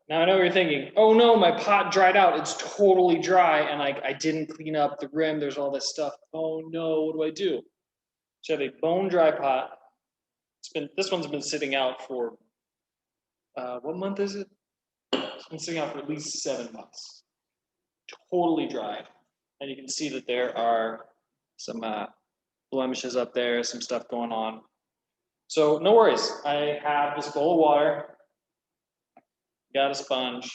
Now I know what you're thinking, oh no, my pot dried out. It's totally dry and I didn't clean up the rim. There's all this stuff. Oh no, what do I do? So I have a bone dry pot. This one's been sitting out for, what month is it? It's been sitting out for at least 7 months. Totally dry. And you can see that there are some blemishes up there, some stuff going on. So no worries. I have this bowl of water. Got a sponge.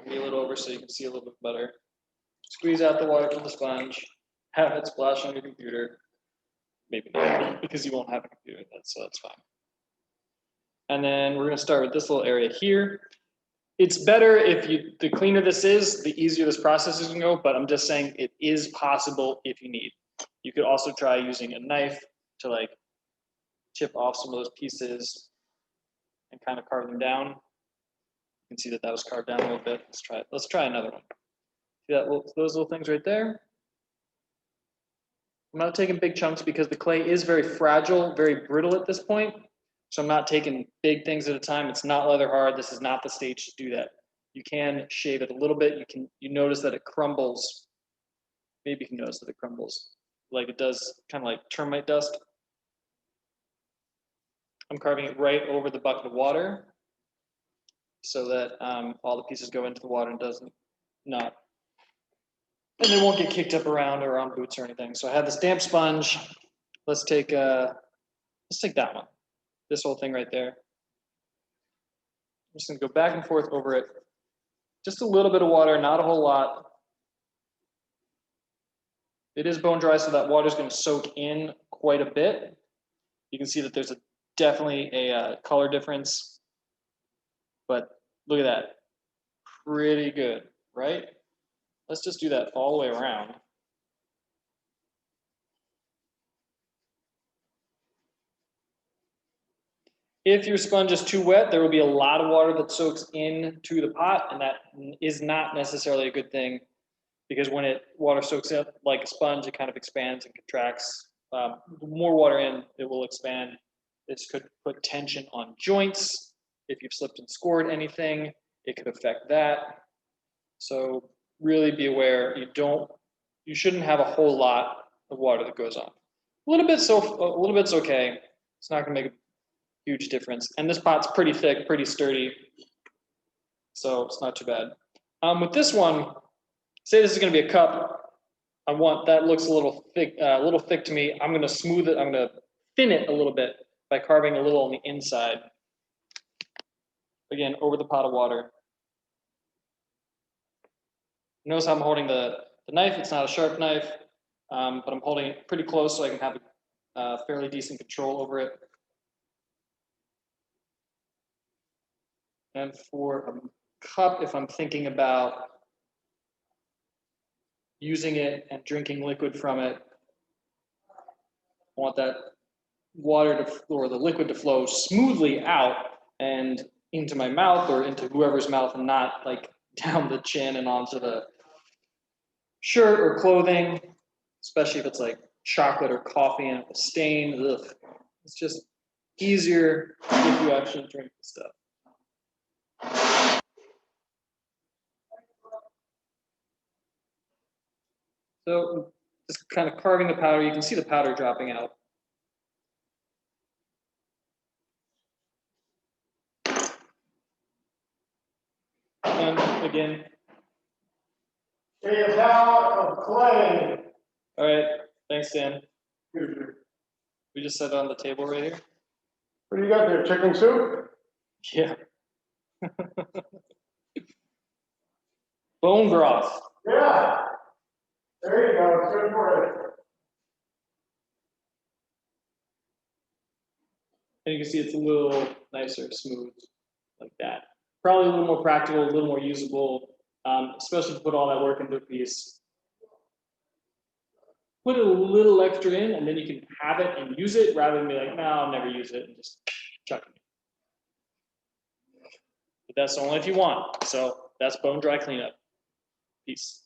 Wheel it over so you can see a little bit better. Squeeze out the water from the sponge. Have it splash on your computer. Maybe not, because you won't have a computer, so that's fine. And then we're going to start with this little area here. It's better if the cleaner this is, the easier this process is going to go, but I'm just saying it is possible if you need. You could also try using a knife to like chip off some of those pieces and kind of carve them down. You can see that was carved down a little bit. Let's try it. Let's try another one. See those little things right there? I'm not taking big chunks because the clay is very fragile, very brittle at this point. So I'm not taking big things at a time. It's not leather hard. This is not the stage to do that. You can shave it a little bit. You notice that it crumbles. Maybe you can notice that it crumbles. Like it does, kind of like termite dust. I'm carving it right over the bucket of water so that all the pieces go into the water and and they won't get kicked up around or on boots or anything. So I have this damp sponge. Let's take that one. This whole thing right there. I'm just gonna go back and forth over it. Just a little bit of water, not a whole lot. It is bone dry, so that water is gonna soak in quite a bit. You can see that there's definitely a color difference, but look at that. Pretty good, right? Let's just do that all the way around. If your sponge is too wet, there will be a lot of water that soaks into the pot, and that is not necessarily a good thing because when water soaks up like a sponge, it kind of expands and contracts. The more water in, it will expand. This could put tension on joints. If you've slipped and scored anything, it could affect that. So really be aware. You shouldn't have a whole lot of water that goes on. A little bit's okay. It's not going to make a huge difference. And this pot's pretty thick, pretty sturdy, so it's not too bad. With this one, say this is going to be a cup. I want that looks a little thick to me. I'm going to smooth it. I'm going to thin it a little bit by carving a little on the inside. Again, over the pot of water. Notice how I'm holding the knife. It's not a sharp knife, but I'm holding it pretty close so I can have a fairly decent control over it. And for a cup, if I'm thinking about using it and drinking liquid from it, I want that water or the liquid to flow smoothly out and into my mouth or into whoever's mouth and not like down the chin and onto the shirt or clothing, especially if it's like chocolate or coffee and it will stain. Ugh. It's just easier if you actually drink the stuff. So just kind of carving the powder, you can see the powder dropping out. And again. A pallet of clay. All right, thanks, Dan. We just set it on the table right here. What do you got there, chicken soup? Yeah. Bone broth. Yeah. There you go, it's good for it. And you can see it's a little nicer, smooth, like that. Probably a little more practical, a little more usable, especially to put all that work into a piece. Put a little extra in, and then you can have it and use it rather than be like, no, I'll never use it, and just chuck it. But that's only if you want. So that's bone dry cleanup. Peace.